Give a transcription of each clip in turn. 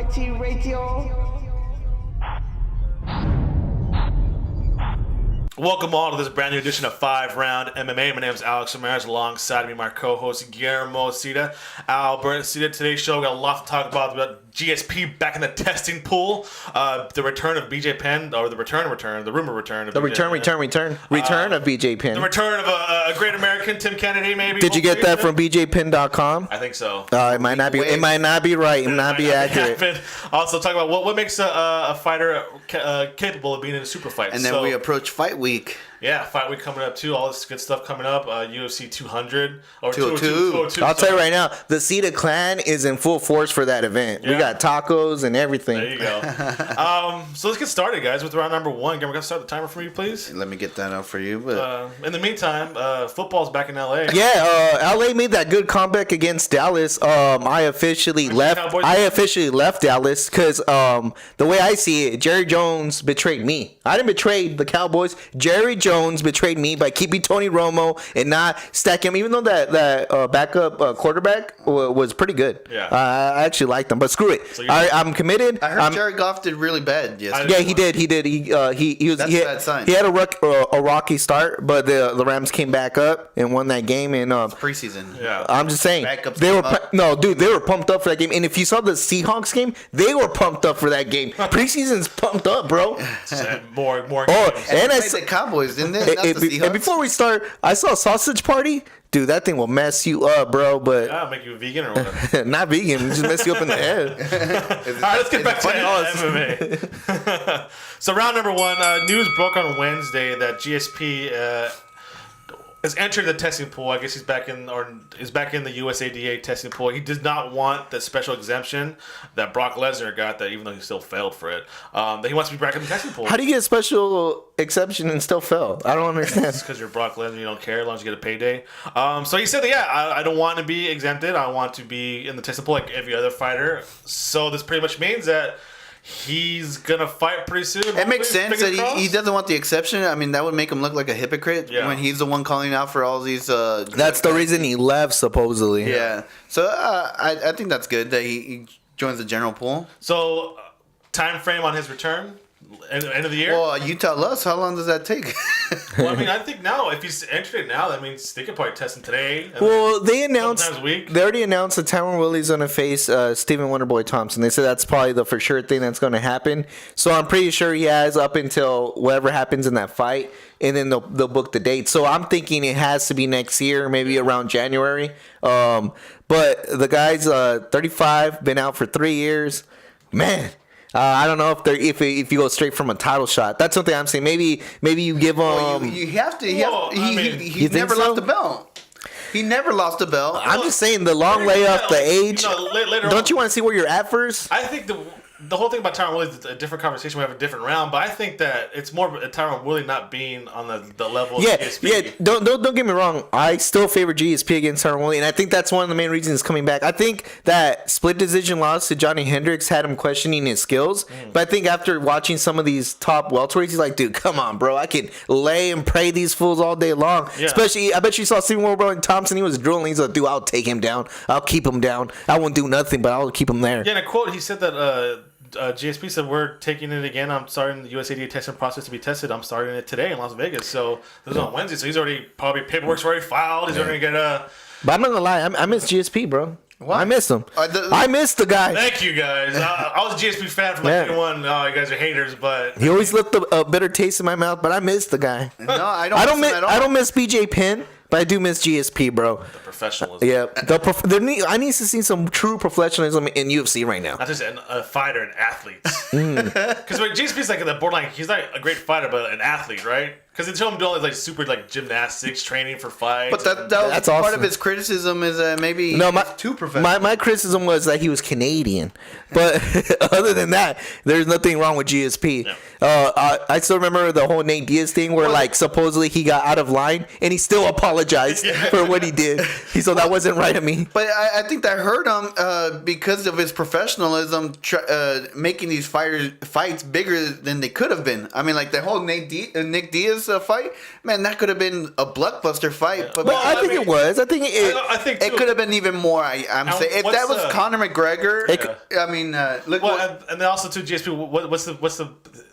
Party Radio. Welcome all to this brand new edition of 5-Round MMA. My name is Alex Ramirez. Alongside me, my co-host Guillermo Cita. Albert Cita. Today's show, we got a lot to talk about GSP back in the testing pool, the return of BJ Penn, or the return, the rumor return of the BJ return of BJ Penn. The return of a great American, Tim Kennedy, maybe. Did you get that from BJPenn.com? I think so. It might not be. It might not be right. It might not be accurate. Also, talk about what makes a fighter capable of being in a super fight. And then we approach fight week. Yeah, fight week coming up too. All this good stuff coming up. UFC 200 or 202. I'll tell you right now, the Cita clan is in full force for that event. Yeah. We got tacos and everything. There you go. So let's get started, guys, with round number one. We're gonna start the timer for me, please. Let me get that out for you. But in the meantime, football's back in LA. Yeah, LA made that good comeback against Dallas. I officially left Dallas because the way I see it, Jerry Jones betrayed me. I didn't betray the Cowboys. Jerry Jones betrayed me by keeping Tony Romo and not stacking him, even though that backup quarterback was pretty good. Yeah, I actually liked him, but screw it. So I'm committed. I heard Jared Goff did really bad yesterday. Yeah, he did. He was. That's a bad sign. He had a rocky start, but the Rams came back up and won that game. And it's preseason. Yeah, I'm just saying they were pumped up for that game. And if you saw the Seahawks game, they were pumped up for that game. Preseason's pumped up, bro. more. Oh, and I said the Cowboys, didn't they? And before we start, I saw Sausage Party. Dude, that thing will mess you up, bro. But make you a vegan or what? Not vegan, just mess you up in the head. All right, let's get back to MMA. So round number one, news broke on Wednesday that GSP has entered the testing pool. I guess he's back in, or is back in the USADA testing pool. He does not want the special exemption that Brock Lesnar got, that even though he still failed for it, that he wants to be back in the testing pool. How do you get a special exception and still fail? I don't understand. It's because you're Brock Lesnar, you don't care as long as you get a payday. So he said that, I don't want to be exempted. I want to be in the testing pool like every other fighter. So this pretty much means that he's gonna fight pretty soon. It makes sense that he doesn't want the exception. I mean, that would make him look like a hypocrite when he's the one calling out for all these. That's the reason he left, supposedly. Yeah. So I think that's good that he joins the general pool. So time frame on his return. End of the year? Well, you tell us. How long does that take? Well, I mean, I think now, if he's entered it now, that means they could probably test him today. Well, they announced sometimes a week. They already announced that Tyron Woodley's going to face Stephen Wonderboy Thompson. They said that's probably the for sure thing that's going to happen. So I'm pretty sure he has up until whatever happens in that fight, and then they'll book the date. So I'm thinking it has to be next year, maybe around January. But the guy's 35, been out for 3 years. Man. I don't know if you go straight from a title shot. That's something I'm saying. Maybe you give him. Well, you have to. He never lost a belt. He never lost a belt. I'm just saying the long layoff, the age. Don't you want to see where you're at first? I think the whole thing about Tyron Woodley is a different conversation. We have a different round, but I think that it's more Tyron Woodley not being on the level of GSP. Yeah, don't get me wrong. I still favor GSP against Tyron Woodley, and I think that's one of the main reasons he's coming back. I think that split decision loss to Johnny Hendricks had him questioning his skills, but I think after watching some of these top welterweights, he's like, dude, come on, bro. I can lay and pray these fools all day long. Yeah. Especially, I bet you saw Stephen Wonderboy Thompson. He was drilling. He's like, dude, I'll take him down. I'll keep him down. I won't do nothing, but I'll keep him there. Yeah, in a quote, he said that GSP said, we're taking it again. I'm starting the USADA testing process to be tested. I'm starting it today in Las Vegas. So this was on Wednesday. So he's already paperwork's already filed. He's already going to get But I'm not going to lie. I miss GSP, bro. What? I miss him. I miss the guy. Thank you, guys. I was a GSP fan from day one. Oh, you guys are haters, but he always left a bitter taste in my mouth. But I miss the guy. No, I don't miss him at all. I don't miss BJ Penn, but I do miss GSP, bro. The professionalism. Yeah, I need to see some true professionalism in UFC right now. Not just a fighter and athletes. Because GSP's like in the borderline. He's not a great fighter, but an athlete, right? Because they show him doing like super like gymnastics training for fights. But that's part awesome. Of his criticism is maybe too professional. My criticism was that he was Canadian, but other than that, there's nothing wrong with GSP. Yeah. I still remember the whole Nate Diaz thing where like supposedly he got out of line and he still apologized for what he did. So that wasn't right of me. But I think that hurt him because of his professionalism, making these fights bigger than they could have been. I mean, like the whole Nick Diaz this fight, man, that could have been a blockbuster fight. Yeah. But I think it was. I think it could have been even more. I'm saying if that was Conor McGregor, I mean, look. Well, and then also too, GSP. What's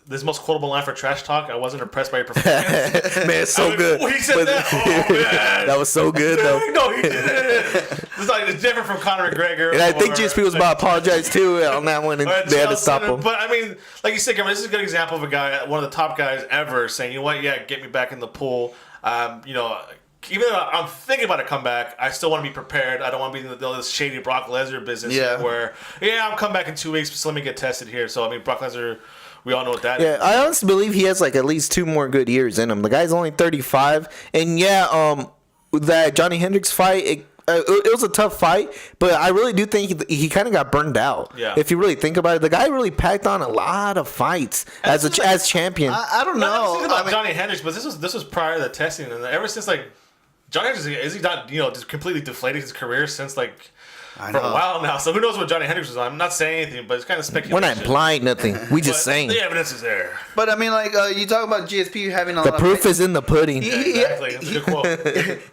this most quotable line for trash talk? I wasn't impressed by your performance. Man, it's so good. He said that. Oh man, that was so good though. No, he didn't. It's different from Conor McGregor. And I think GSP was about to apologize too on that one, and they had to stop him. But I mean, like you said, Cameron, this is a good example of a guy, one of the top guys ever, saying, you know what, yeah, get me back in the pool. You know, even though I'm thinking about a comeback, I still want to be prepared. I don't want to be in this shady Brock Lesnar business where, I'll come back in 2 weeks, so let me get tested here. So, I mean, Brock Lesnar, we all know what that is. Yeah, I honestly believe he has like at least 2 more good years in him. The guy's only 35. And that Johnny Hendricks fight, it was a tough fight, but I really do think he kind of got burned out. Yeah. If you really think about it, the guy really packed on a lot of fights as champion. I don't know. I about Johnny Hendricks, but this was prior to the testing, and ever since like Johnny Hendricks is he not just completely deflated his career since like. For a while now, so who knows what Johnny Hendricks was on? I'm not saying anything, but it's kind of speculation. We're not implying nothing. We just saying. The evidence is there. But I mean, like you talk about GSP having a the lot proof is in the pudding. Exactly, that's a good quote.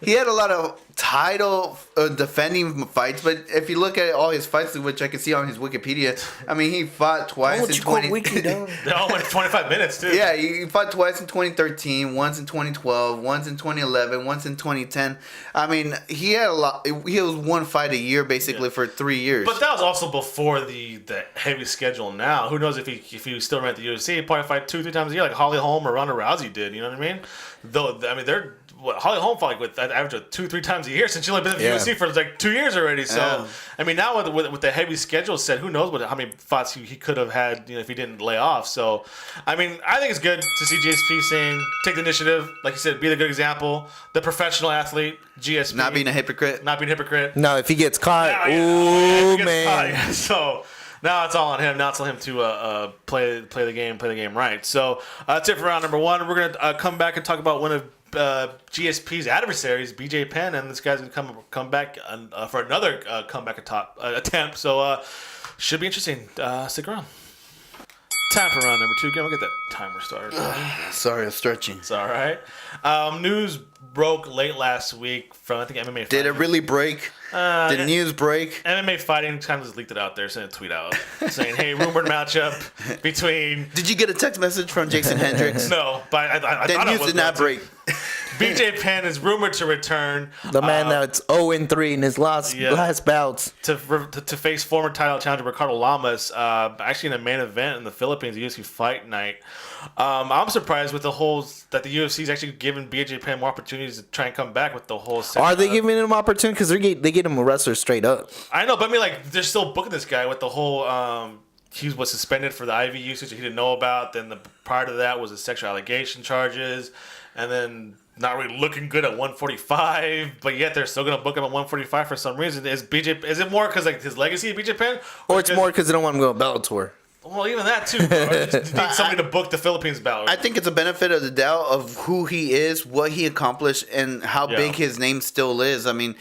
He had a lot of title defending fights, but if you look at all his fights, which I can see on his Wikipedia, I mean, he fought twice in 20. They all went 25 minutes too. Yeah, he fought twice in 2013, once in 2012, once in 2011, once in 2010. I mean, he had a lot. He was one fight a year basically for 3 years. But that was also before the heavy schedule. Now, who knows if he still ran at the UFC? He'd probably fight 2-3 times a year, like Holly Holm or Ronda Rousey did. You know what I mean? Though I mean, Holly Holm fought like with that average of 2-3 times a year since she's only been in the UFC for like 2 years already. So I mean, now with the heavy schedule set, who knows how many fights he could have had if he didn't lay off. So I mean, I think it's good to see GSP saying take the initiative, like you said, be the good example, the professional athlete, GSP, not being a hypocrite. No, if he gets caught, man. So. Now it's all on him. Now it's on him to play the game right. So that's it for round number 1. We're gonna come back and talk about one of GSP's adversaries, BJ Penn, and this guy's gonna come back for another comeback attempt. So should be interesting. Stick around. Time for round number 2. Again, we'll get that timer started. Sorry, I'm stretching. It's all right. News broke late last week from I think MMA. Did it really break? Did news break? MMA Fighting kind of just leaked it out there, sent a tweet out saying, "Hey, rumored matchup between." Did you get a text message from Jason Hendricks? No, but I that thought news it was did not break. BJ Penn is rumored to return. The man that's 0-3 in his last bouts to face former title challenger Ricardo Lamas, actually in a main event in the Philippines, UFC Fight Night. I'm surprised with that the UFC is actually giving BJ Penn more opportunities to try and come back with the whole. Are they giving him opportunity because they get him a wrestler straight up? I know, but I mean, like they're still booking this guy with the whole. He was suspended for the IV usage that he didn't know about. Then prior to that was the sexual allegation charges, and then not really looking good at 145. But yet they're still gonna book him at 145 for some reason. Is it more because like his legacy of BJ Penn, or it's more because they don't want him to go to Bellator? Well, even that too. Bro. Just need somebody to book the Philippines bout. I think it's a benefit of the doubt of who he is, what he accomplished, and how big his name still is. I mean,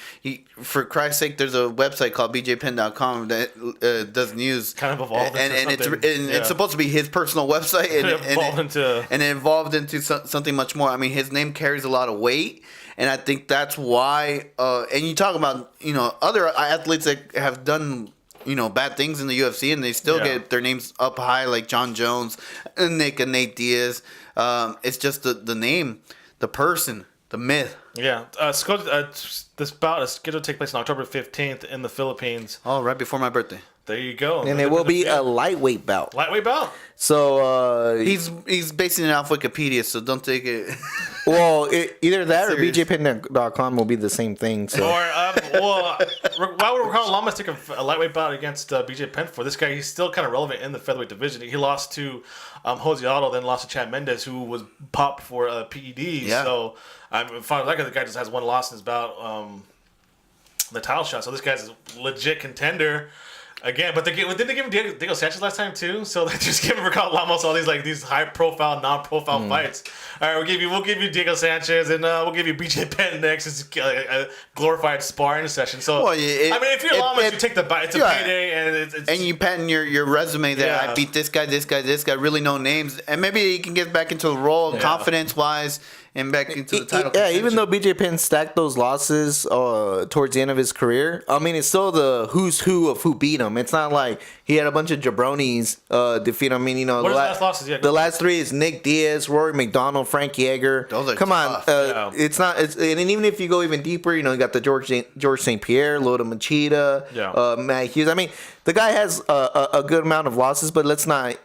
for Christ's sake, there's a website called bjpenn.com that does news. Kind of evolved into it's supposed to be his personal website, and it evolved into something much more. I mean, his name carries a lot of weight. And I think that's why. And you talk about other athletes that have done bad things in the UFC, and they still get their names up high, like John Jones, and Nate Diaz. It's just the name, the person, the myth. Yeah. This bout is scheduled to take place on October 15th in the Philippines. Oh, right before my birthday. There you go. And it will be a lightweight bout. Lightweight bout? So he's basing it off Wikipedia, so don't take it. Well, either that or BJPenn.com will be the same thing. So. Or why would Ricardo Lamas take a lightweight bout against BJ Penn for? This guy, he's still kind of relevant in the featherweight division. He lost to Jose Aldo, then lost to Chad Mendes, who was popped for PEDs. Yeah. So the guy just has one loss in his bout, the title shot. So this guy's a legit contender. Again, but didn't they give him Diego Sanchez last time too? So they just give him Ricardo Lamos all these high profile, non-profile fights. All right, we'll give you Diego Sanchez, and we'll give you BJ Penn next. It's a glorified sparring session. So if you're Lamos, you take the bite. It's a payday, and and you patent your resume that I beat this guy, really no names, and maybe he can get back into the role confidence wise. And back into the title. Yeah, even though BJ Penn stacked those losses towards the end of his career, I mean, it's still the who's who of who beat him. It's not like he had a bunch of jabronis defeat him. I mean, what are the last losses? Yeah, the last three is Nick Diaz, Rory McDonald, Frank Yeager. Those are Come tough. on, it's not. And even if you go even deeper, you got the George St. Pierre, Lota Machida, Matt Hughes. I mean, the guy has a good amount of losses, but let's not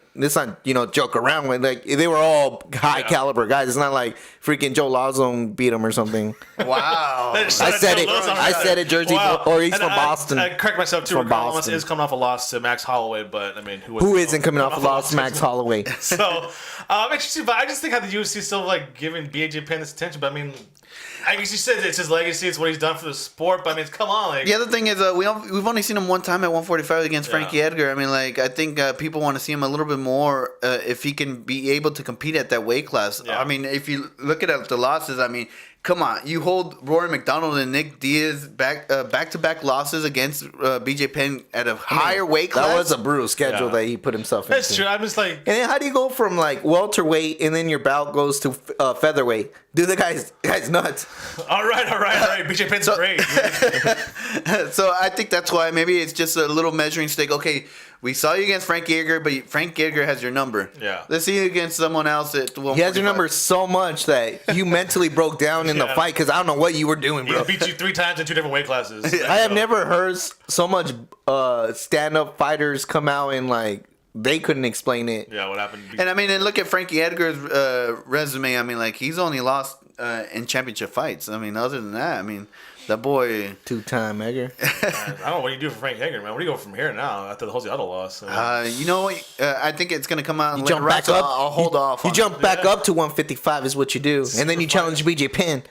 joke around with they were all high caliber guys. It's not like freaking Joe Lazo beat him or something. Wow. I said it. Jersey, or he's from Boston. I correct myself too. Ricardo Lamos is coming off a loss to Max Holloway, but I mean, who isn't coming off a loss to Max Holloway? So interesting, but I just think how the UFC is still giving BJ Penn this attention. But I mean, I guess you said it's his legacy, it's what he's done for the sport. But I mean, come on. The other thing is we've only seen him one time at 145 against Frankie Edgar. I mean, I think people want to see him a little bit more if he can be able to compete at that weight class. I mean, if you look at the losses, I mean, come on, you hold Rory McDonald and Nick Diaz back-to-back losses against BJ Penn at a higher weight class. That was a brutal schedule that he put himself into. That's true. I'm just like, and then how do you go from welterweight and then your bout goes to featherweight? Dude, the guy's nuts. All right. BJ Penn's great. So I think that's why maybe it's just a little measuring stick. Okay, we saw you against Frank Yeager, but Frank Yeager has your number. Yeah. Let's see you against someone else at 145. He has your number so much that you mentally broke down in the fight because I don't know what you were doing, bro. He beat you 3 times in 2 different weight classes. I have never heard so much stand-up fighters come out and they couldn't explain it. Yeah, what happened? And I mean, and look at Frankie Edgar's resume. I mean, he's only lost in championship fights. I mean, other than that, I mean, that boy. 2-time Edgar. I don't know what you do for Frank Edgar, man. Where do you go from here now after the Jose Aldo loss? You know what? I think it's gonna come out. You jump back up. I'll hold off. You jump back up to 155 is what you do, and then you challenge BJ Penn.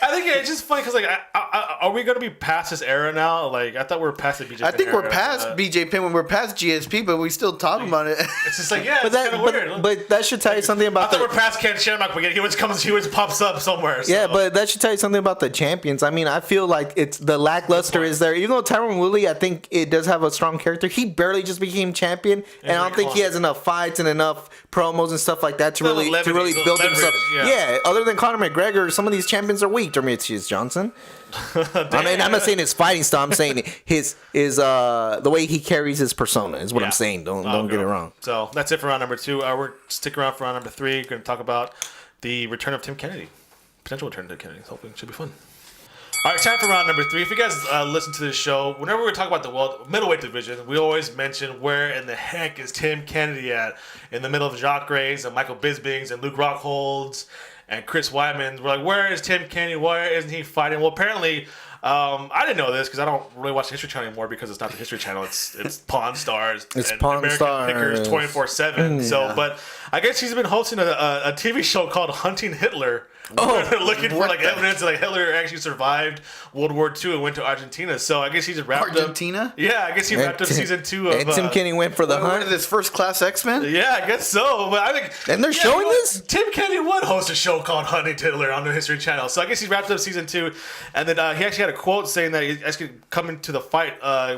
I think it's just funny because are we gonna be past this era now? I thought we were past the BJ Penn I think era. we're past BJ Penn when we're past GSP, but we still talking about it. It's just it's kind of weird. But that should tell you something about. I thought we're past Ken Shamrock, but he always pops up somewhere. So. Yeah, but that should tell you something about the champions. I mean, I feel like it's the lackluster is there. Even though Tyron Woodley, I think it does have a strong character. He barely just became champion, and I don't think he has enough fights and enough promos and stuff like that to really build himself. Yeah, other than Conor McGregor, some of these champions are weak. Demetrius Johnson. I mean, I'm not saying his fighting style. I'm saying his the way he carries his persona is what I'm saying. Don't get it wrong. So that's it for round number 2. We're sticking around for round number 3. We're going to talk about the return of Tim Kennedy, potential return to Kennedy. Hopefully, it should be fun. All right, time for round number 3. If you guys listen to this show, whenever we talk about the middleweight division, we always mention where in the heck is Tim Kennedy at? In the middle of Jacques Grays and Michael Bispings and Luke Rockholds and Chris Weidman. We're like, where is Tim Kennedy? Why isn't he fighting? Well, apparently, I didn't know this because I don't really watch the History Channel anymore because it's not the History Channel. It's Pawn Stars. It's and Pawn American Stars. Pickers 24/7. So, but I guess he's been hosting a TV show called Hunting Hitler. They're looking for evidence that Hitler actually survived World War II and went to Argentina. So I guess he just wrapped Argentina? Yeah, I guess he wrapped up season 2 of. And Tim Kennedy went for the hunt. What is this, First Class X-Men? Yeah, I guess so. But I think. And they're showing this? Tim Kennedy would host a show called Hunting Hitler on the History Channel. So I guess he wrapped up season 2, and then he actually had a quote saying that he's actually coming to the fight,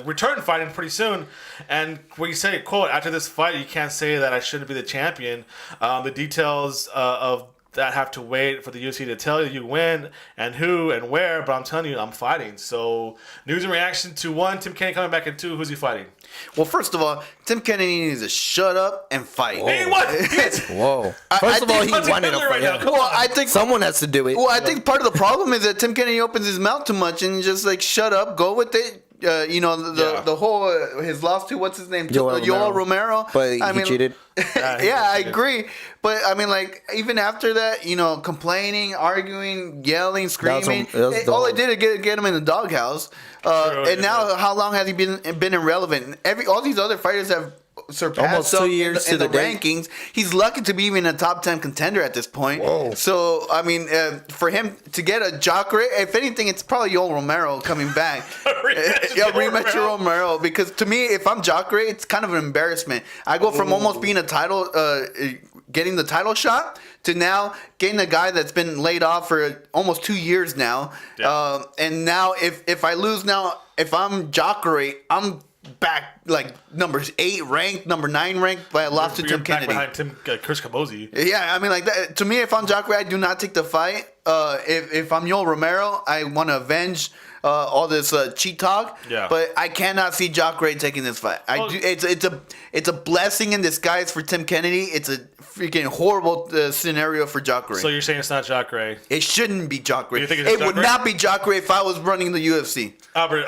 return fighting pretty soon. And when you say, quote, after this fight, you can't say that I shouldn't be the champion. The details of that have to wait for the UFC to tell you when and who and where, but I'm telling you, I'm fighting. So, news and reaction to 1, Tim Kennedy coming back, and 2, who's he fighting? Well, first of all, Tim Kennedy needs to shut up and fight. Hey, what? Whoa. First of all, he wanted a fight. Well, I think someone has to do it. Well, I think part of the problem is that Tim Kennedy opens his mouth too much and just shut up, go with it. The whole his loss to what's his name, Yoel Romero. But he cheated. I agree. But I mean, even after that, complaining, arguing, yelling, screaming, all it did is get him in the doghouse. Now, how long has he been irrelevant? All these other fighters have surpassed Almost 2 years in to the the date. rankings. He's lucky to be even a top 10 contender at this point. Whoa. So, I mean, for him to get a Jacare, if anything, it's probably Yoel Romero coming back. Rematch Romero. Because to me, if I'm Jacare, it's kind of an embarrassment. I go from almost being a title, getting the title shot, to now getting a guy that's been laid off for almost 2 years now. Yeah. And now if I lose now, if I'm Jacare, I'm back like number 8 ranked, number 9 ranked, but I lost to Tim Kennedy. Behind Chris Camozzi. Yeah, I mean, like that. To me, if I'm Jacare, I do not take the fight. If I'm Yoel Romero, I want to avenge all this cheat talk. Yeah. But I cannot see Jacare taking this fight. It's a blessing in disguise for Tim Kennedy. It's a freaking horrible scenario for Jacare. So you're saying it's not Jacare? It shouldn't be Jacare. You think it's It would Jacare? not be Jacare if I was running the UFC. Albert,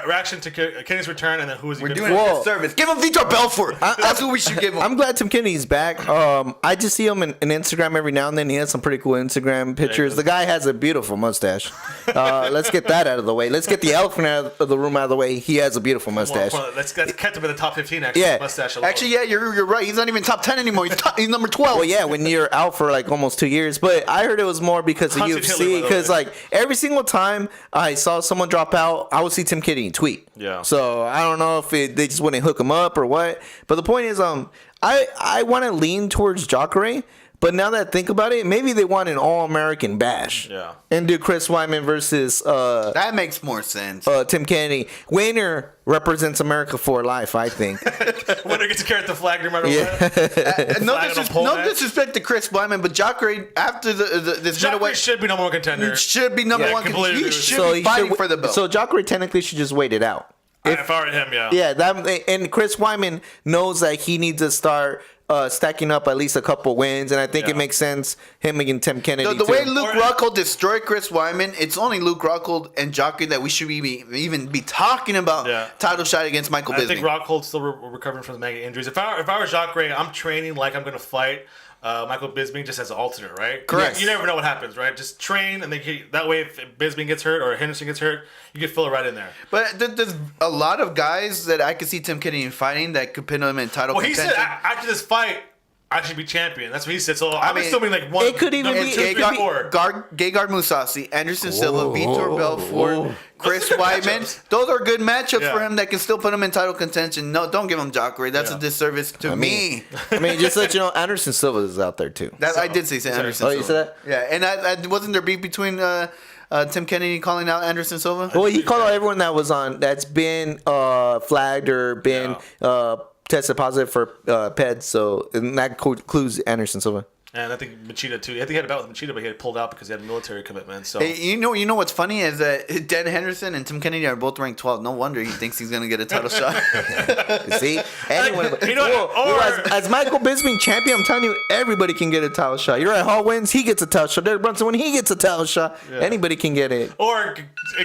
reaction to Kennedy's return, and then who is he? We're good doing for? a disservice. Give him Vitor Belfort. That's who we should give him. I'm glad Tim Kennedy's back. I just see him in Instagram every now and then. He has some pretty cool Instagram pictures. The guy has a beautiful mustache. Let's get that out of the way. Let's get the elephant out of the room out of the way. He has a beautiful mustache. Well, that's kept him in the top 15. Actually, Yeah. mustache alone. Actually, yeah, you're right. He's not even top 10 anymore. He's number 12. Well, yeah, when you're out for like almost 2 years. But I heard it was more because of Hunted Hitler, by UFC. the Because way. like every single time I saw someone drop out, I would see Tim Kennedy tweet. Yeah. So I don't know if they just wouldn't hook him up or what. But the point is, I want to lean towards Jacare. But now that I think about it, maybe they want an all-American bash. Yeah. And do Chris Weidman versus That makes more sense. Tim Kennedy. Winner represents America for life, I think. Winner gets to carry the flag no matter Yeah. what. No, Flag on a pole match. disrespect to Chris Weidman, but Jacare, after this Jacare middleweight, should be number one contender. should be number Yeah, one. completely He agree with should you. be fighting for the belt. So Jacare technically should just wait it out. If I were him, yeah. Yeah, and Chris Weidman knows that he needs to start stacking up at least a couple wins, and I think Yeah. it makes sense him against Tim Kennedy. The way too. Luke Rockhold destroyed Chris Weidman, it's only Luke Rockhold and Jacare that we should even be talking about Yeah. title shot against Michael I Bisping. think Rockhold's still recovering from the mega injuries. If I were Jacare, I'm training like I'm going to fight Michael Bisping just as an alternate, right? Correct. You never know what happens, right? Just train, and then that way, if Bisping gets hurt or Henderson gets hurt, you can fill it right in there. But there's a lot of guys that I could see Tim Kennedy fighting that could pin him in title Well, he contention. said after this fight, I should be champion. That's what he said. So I'm mean, assuming like one. it could even number be- two, it three, could be- four. Gegard Mousasi, Anderson Silva, Vitor Belfort, Chris Those are good Weidman. matchups. Those are good matchups Yeah. for him that can still put him in title contention. No, don't give him Jacare. That's Yeah. a disservice to me. I mean, just to let you know, Anderson Silva is out there too. That I did say Anderson Oh, Silva. you said that? Yeah, and I wasn't there beef between Tim Kennedy calling out Anderson Silva? Well, he called out everyone that's been flagged or been tested positive for PED, so and that includes Anderson Silva. And I think Machida too. I think he had a bout with Machida, but he had pulled out because he had military commitments. So Hey, you know what's funny is that Dan Henderson and Tim Kennedy are both ranked 12. No wonder he thinks he's gonna get a title shot. See, anyone. You know, as Michael Bisping champion, I'm telling you, everybody can get a title shot. You're right. Hall wins, he gets a title shot. Derek Brunson, when he gets a title shot, anybody can get it. or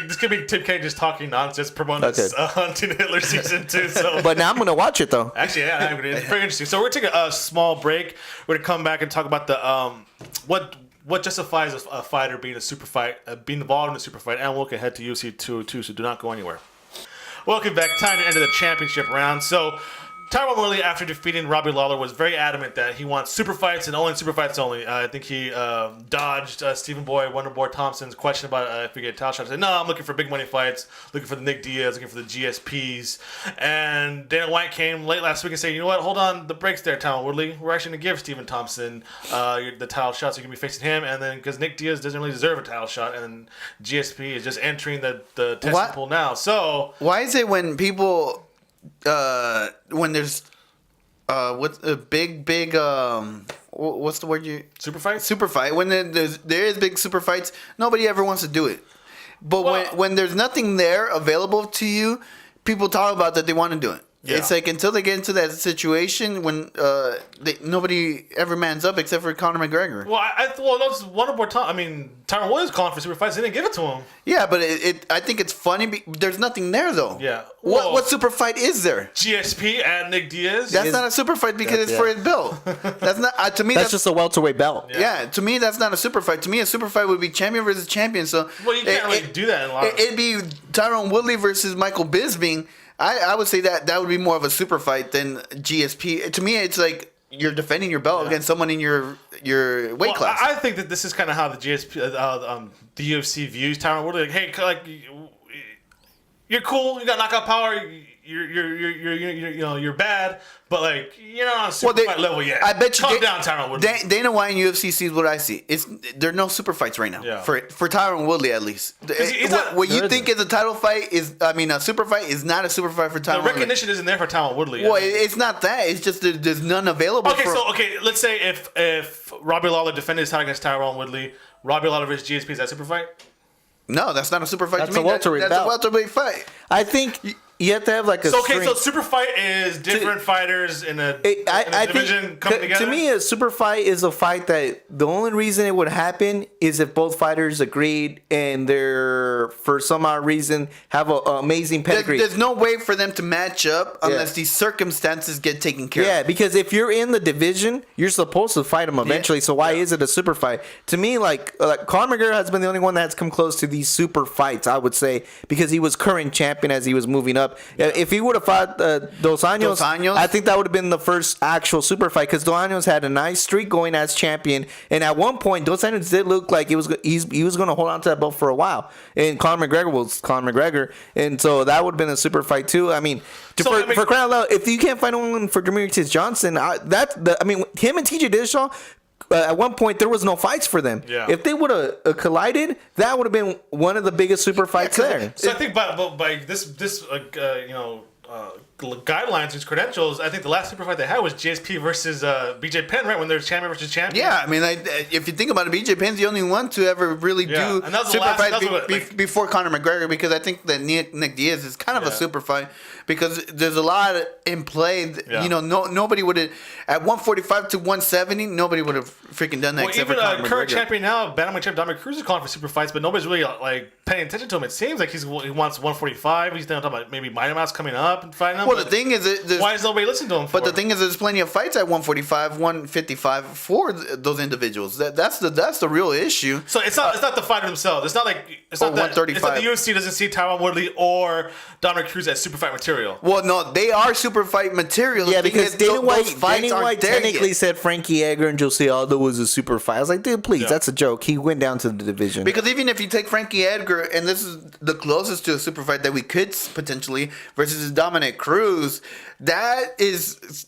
this could be Tim Kennedy just talking nonsense, promoting this Hunting Hitler season 2. So, But now I'm gonna watch it though. actually, yeah, it's very interesting. So we're taking a small break. We're gonna come back and talk about the what justifies a fighter being a super fight, being involved in a super fight, and we'll look ahead to UFC 202. So do not go anywhere. Welcome back. Time to enter the championship round. So Tyron Woodley, after defeating Robbie Lawler, was very adamant that he wants super fights and only super fights only. I think he dodged Stephen Boy, Wonderboy Thompson's question about if we get a title shot. He said, no, I'm looking for big money fights, looking for the Nick Diaz, looking for the GSPs. And Dana White came late last week and said, you know what, hold on the brakes there, Tyron Woodley. We're actually going to give Stephen Thompson the title shot, so you're going to be facing him. And then, because Nick Diaz doesn't really deserve a title shot, and then GSP is just entering the testing pool now. So Why is it when people when there's what's a big what's the word you super fights? super fight when there is big super fights, nobody ever wants to do it, but when there's nothing there available to you, people talk about that they want to do it. Yeah. It's like until they get into that situation when nobody ever mans up except for Conor McGregor. Well, that's Wonderboy Tom. I mean, Tyron Woodley's calling for super fights. They didn't give it to him. Yeah, but I think it's funny. There's nothing there though. Yeah. What super fight is there? GSP and Nick Diaz. That's not a super fight because it's for his belt. That's not to me. That's just a welterweight belt. Yeah, to me that's not a super fight. To me, a super fight would be champion versus champion. So Well, you can't really do that in a lot of... It'd be Tyron Woodley versus Michael Bisping. I would say that would be more of a super fight than GSP. To me, it's like you're defending your belt against someone in your weight class. I think that this is kind of how the GSP, the UFC views Tyron Woodley. Like, hey, like you're cool, you got knockout power. You're bad, but like you're not on a super fight level yet. I bet you calm down, Tyron Woodley. Dana White in UFC sees what I see. There are no super fights right now for Tyron Woodley at least. What you think is a title fight is, a super fight is not a super fight for Tyron Woodley. The recognition isn't there for Tyron Woodley. Well, it's not that. It's just that there's none available. Okay, let's say if Robbie Lawler defended his title against Tyron Woodley, Robbie Lawler versus GSP, is that a super fight? No, that's not a super fight. That's a welterweight That's a welterweight fight. I think you have to have like a. So super fight is different fighters in a division coming together. To me, a super fight is a fight that the only reason it would happen is if both fighters agreed and they're for some odd reason have an amazing pedigree. There's no way for them to match up unless these circumstances get taken care of. Yeah, because if you're in the division, you're supposed to fight them eventually. So why is it a super fight? To me, like Conor McGregor has been the only one that's come close to these super fights, I would say, because he was current champion as he was moving up. If he would have fought Dos Anjos, I think that would have been the first actual super fight because Dos Anjos had a nice streak going as champion, and at one point Dos Anjos did look like he was going to hold on to that belt for a while, and Conor McGregor was Conor McGregor, and so that would have been a super fight too. I mean, for crying out loud, if you can't find one for Demetrius Johnson, him and TJ Dillashaw. At one point, there was no fights for them. Yeah. If they would have collided, that would have been one of the biggest super fights there. So I think by this guidelines, these credentials, I think the last super fight they had was GSP versus BJ Penn, right? When they're champion versus champion. Yeah, I mean, if you think about it, BJ Penn's the only one to ever really do super fight before Conor McGregor, because I think that Nick Diaz is kind of a super fight because there's a lot in play. You know, nobody would have at 145 to 170, nobody would have freaking done that. Except even for Conor current McGregor. champion now, bantamweight champion Dominic Cruz is calling for super fights, but nobody's really like paying attention to him. It seems like he wants 145. He's talking about maybe Mighty Mouse coming up and fighting him. Well, the thing is, why is nobody listening to him? But the thing is, there's plenty of fights at 145, 155 for those individuals. That's the real issue. So it's not the fighter themselves. It's not that 135. the UFC doesn't see Tyron Woodley or Dominic Cruz as super fight material. Well, no, they are super fight material. Yeah, because Dana White technically yet. said Frankie Edgar and Jose Aldo was a super fight. I was like, dude, please, that's a joke. He went down to the division. Because even if you take Frankie Edgar, and this is the closest to a super fight that we could potentially, versus Dominic Cruz, that is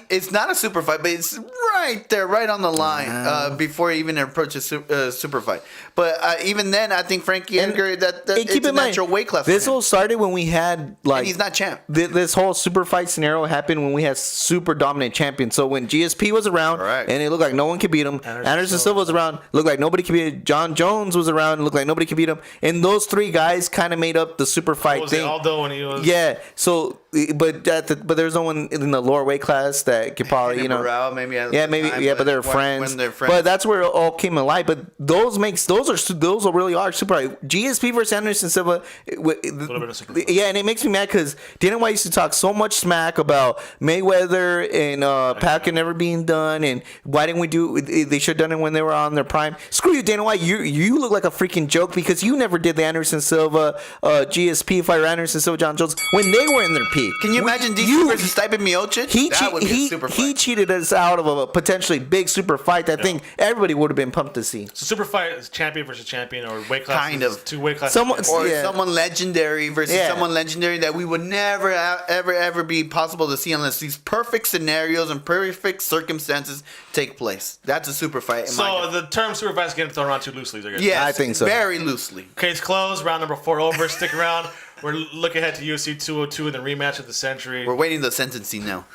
it's not a super fight, but it's right there, right on the line before he even approaches super fight. But even then, I think Frankie Edgar, it's a natural weight class. This all started when we had and he's not champ. This whole super fight scenario happened when we had super dominant champions. So when GSP was around, and it looked like no one could beat him. Anderson Silva was around, looked like nobody could beat him. John Jones was around, looked like nobody could beat him. And those three guys kind of made up the super fight thing. Aldo when he was So. But there's no one in the lower weight class that could probably Burrell, but they're friends. When they're friends. But that's where it all came alive. But those really are super. GSP versus Anderson Silva. And it makes me mad because Dana White used to talk so much smack about Mayweather and Pacquiao never being done, and why didn't we do? They should have done it when they were on their prime. Screw you, Dana White. You look like a freaking joke because you never did the Anderson Silva GSP fight, Anderson Silva, John Jones when they were in their peak. Can you imagine DC versus Stipe Miocic? That would be a super fight. He cheated us out of a potentially big super fight that I think everybody would have been pumped to see. So super fight is champion versus champion or weight class. Kind of. Two weight classes. Someone legendary versus someone legendary that we would never, ever be possible to see unless these perfect scenarios and perfect circumstances take place. That's a super fight. So the term super fight is getting thrown around too loosely, I guess. Yes, I think so. Very loosely. Case closed. Round number 4 over. Stick around. We're looking ahead to UFC 202 in the rematch of the century. We're waiting the sentencing now.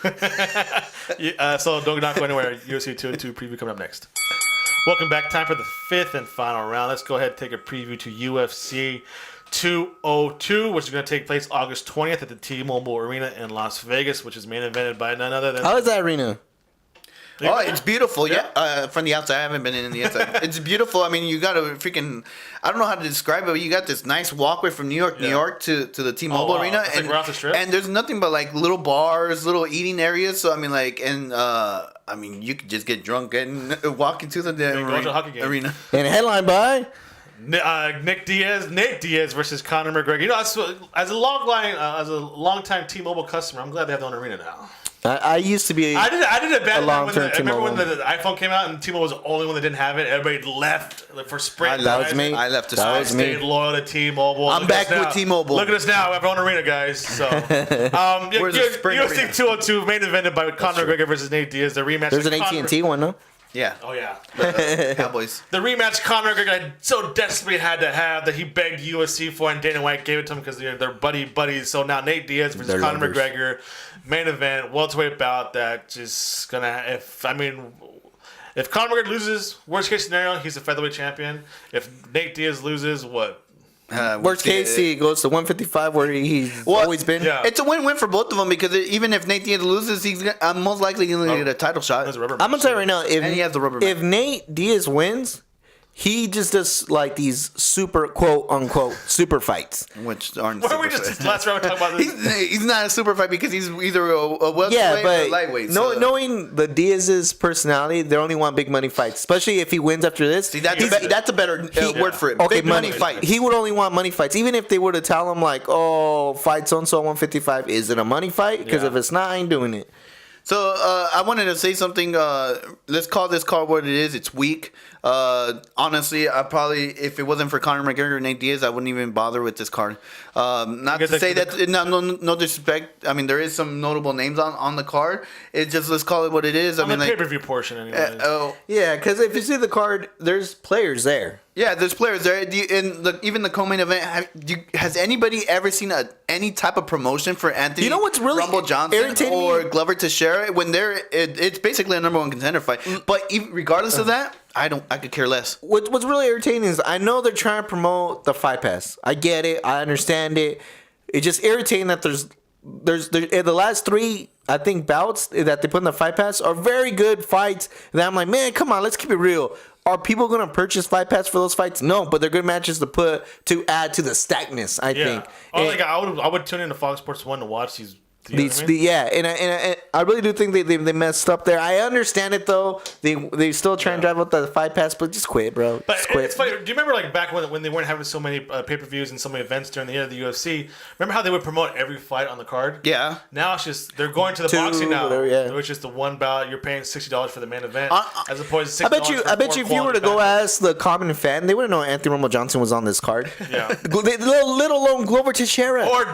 So don't go anywhere. UFC 202 preview coming up next. Welcome back. Time for the 5th and final round. Let's go ahead and take a preview to UFC 202, which is going to take place August 20th at the T-Mobile Arena in Las Vegas, which is main evented by none other than... How is that arena? Oh, it's beautiful. Yeah. From the outside, I haven't been in the inside. It's beautiful. I mean, you got a freaking, I don't know how to describe it, but you got this nice walkway from New York to the T-Mobile Arena. It's like we're off the strip. And there's nothing but like little bars, little eating areas. So, I mean, you could just get drunk and walk into the hockey game. arena. And headline by... Nate Diaz versus Conor McGregor. You know, as a long-time T-Mobile customer, I'm glad they have their own arena now. I used to be. I did a bad one when long-term remember when T-Mobile. the iPhone came out and T-Mobile was the only one that didn't have it. Everybody left for Sprint. That was me. I left to That I was me. stayed loyal to T-Mobile. I'm Look at back us now. with T-Mobile. Look at us now. We have our own arena, guys. So, Where's the Sprint UFC arena? 202 main evented by Conor McGregor versus Nate Diaz. The rematch. There's an Conor- AT&T one, no? Yeah. Oh yeah. Cowboys. The rematch Conor McGregor so desperately had to have that he begged UFC for, and Dana White gave it to him because they're buddies. So now Nate Diaz versus They're Conor lovers. McGregor, main event, welterweight bout. That just gonna if Conor McGregor loses, worst case scenario, he's a featherweight champion. If Nate Diaz loses, what? Worst case, he goes to 155 where he's always been. Yeah. It's a win-win for both of them because even if Nate Diaz loses, he's most likely going to get a title shot. There's a rubber I'm gonna tell you right now, And he has the rubber if Nate Diaz wins, he just does like these super quote unquote super fights. Which aren't. Why are we super just fight. last round talking about this? He's not a super fight because he's either a welterweight Yeah, or a but lightweight. knowing the Diaz's personality, they only want big money fights, especially if he wins after this. See, that's a better word for it. Okay, Big money fight. He would only want money fights, even if they were to tell him like, "Oh, fight so and so 155." Is it a money fight? Because Yeah. if it's not, I ain't doing it. So I wanted to say something. Let's call this card what it is. It's weak. Honestly, I probably, if it wasn't for Conor McGregor and Nate Diaz, I wouldn't even bother with this card. Not to say that, no disrespect. I mean, there is some notable names on the card. It's just, let's call it what it is. On the pay-per-view portion, anyway. Yeah, because if you see the card, there's players there. Yeah, there's players there. Even the co-main event. Has anybody ever seen any type of promotion for Anthony? You know what's really Rumble Johnson irritating or me? Glover Teixeira when it's basically a number one contender fight. But regardless of that, I could care less. What's really irritating is I know they're trying to promote the Fight Pass. I get it. I understand it. It's just irritating that there's the last three, I think, bouts that they put in the Fight Pass are very good fights. That I'm like, man, come on, let's keep it real. Are people going to purchase Fight Pass for those fights? No, but they're good matches to add to the stackness, I think. I would tune into Fox Sports 1 to watch these. You know what I mean? Yeah, and I really do think they messed up there. I understand it though. They still try and drive out the Fight Pass, but just quit, bro. But Just quit. it's funny. Do you remember like back when they weren't having so many pay-per-views and so many events during the year of the UFC? Remember how they would promote every fight on the card? Yeah. Now it's just they're going to the Two, boxing now, whatever, yeah. which is the one bout. You're paying $60 for the main event, as opposed to $60. I bet you if you were to go ask the common fan, they wouldn't know Anthony Rumble Johnson was on this card. Yeah. Little alone Glover Teixeira. or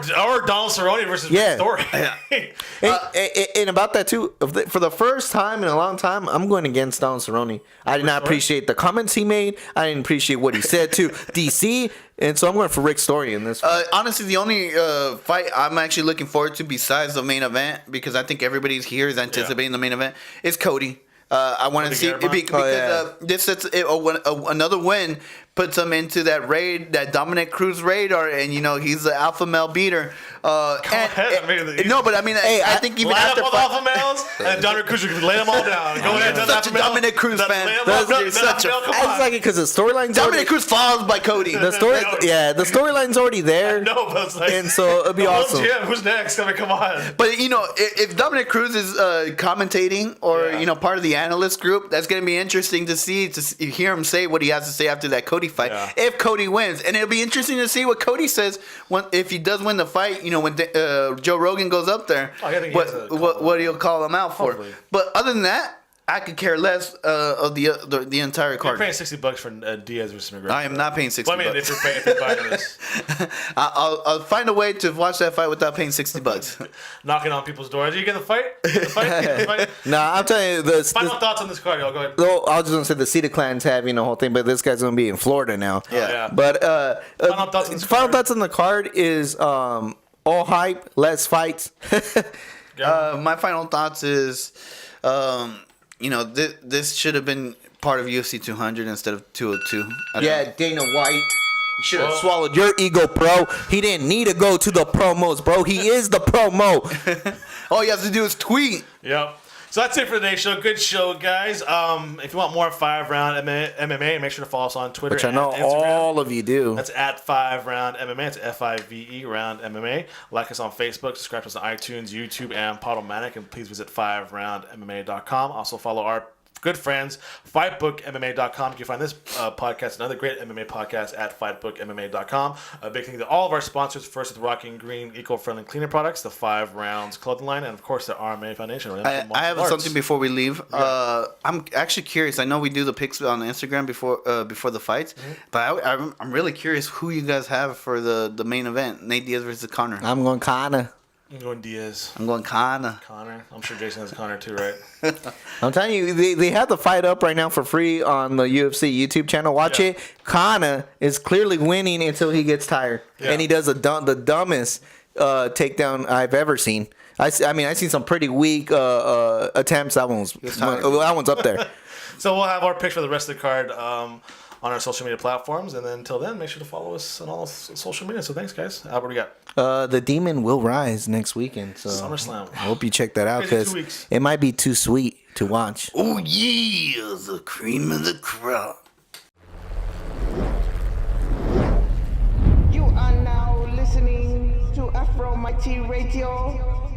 Donald Cerrone versus Yeah. Story. And about that too, for the first time in a long time, I'm going against Donald Cerrone. I did not appreciate the comments he made. I didn't appreciate what he said to DC, and so I'm going for Rick Story in this. Honestly, the only fight I'm actually looking forward to besides the main event, because I think everybody's here is anticipating the main event, is Cody. I want to see because this sets another win puts him into that raid, that Dominic Cruz radar, and he's the alpha male beater. But I mean, I think even line after up all the alpha males, and Dominic Cruz could lay them all down. Go ahead, such a Dominic Cruz fan. I just like it because the storyline's Dominic Cruz falls by Cody. the storyline's already there. No, but it's like, and so it'd be awesome. Jim, who's next? I mean, come on. But if Dominic Cruz is commentating or part of the analyst group, that's going to be interesting to hear him say what he has to say after that Cody fight. Yeah. If Cody wins, and it'll be interesting to see what Cody says if he does win the fight. When Joe Rogan goes up there, what he'll call him out for. Hopefully. But other than that, I could care less of the entire You're card. paying $60 for Diaz versus McGregor. I am not paying $60. Well, I mean, if you're buying this, I'll find a way to watch that fight without paying $60. knocking on people's doors. Are you getting the fight? You getting the fight? Nah, I'm telling you, Final thoughts on this card, y'all. Go ahead. Well, I was just gonna say the Cedar Clan's having the whole thing, but this guy's gonna be in Florida now. Yeah. But Final thoughts on this card. Is all hype, less fights. My final thoughts is, this should have been part of UFC 200 instead of 202. Yeah, Dana White. You should have swallowed your ego, bro. He didn't need to go to the promos, bro. He is the promo. All you have to do is tweet. Yep. So that's it for today's show. Good show, guys. If you want more 5RoundMMA, make sure to follow us on Twitter. Which I know and Instagram. all of you do. That's at 5RoundMMA. It's FIVE Round MMA. Like us on Facebook. Subscribe to us on iTunes, YouTube, and Podomatic. And please visit 5RoundMMA.com. Also follow our good friends, FightBookMMA.com. You can find this podcast and other great MMA podcasts at FightBookMMA.com. A big thank you to all of our sponsors. First, with Rocking Green eco-friendly cleaner products, the 5 Rounds clothing line, and of course the RMA Foundation. I have something before we leave. Yeah. I'm actually curious. I know we do the pics on Instagram before the fights, but I'm really curious who you guys have for the main event. Nate Diaz versus Conor. I'm going Conor. I'm going Diaz. I'm going Conor. I'm sure Jason has Conor too, right? I'm telling you, they have the fight up right now for free on the UFC YouTube channel. Watch it. Conor is clearly winning until he gets tired, and he does the dumbest takedown I've ever seen. I mean, I've seen some pretty weak attempts. That one's up there. So we'll have our picks for the rest of the card on our social media platforms, and then until then, make sure to follow us on all social media. So thanks, guys. Albert, what do you got? The Demon will rise next weekend. So SummerSlam. I hope you check that out because it might be too sweet to watch. Oh yeah, the cream of the crop. You are now listening to FRMMA Radio.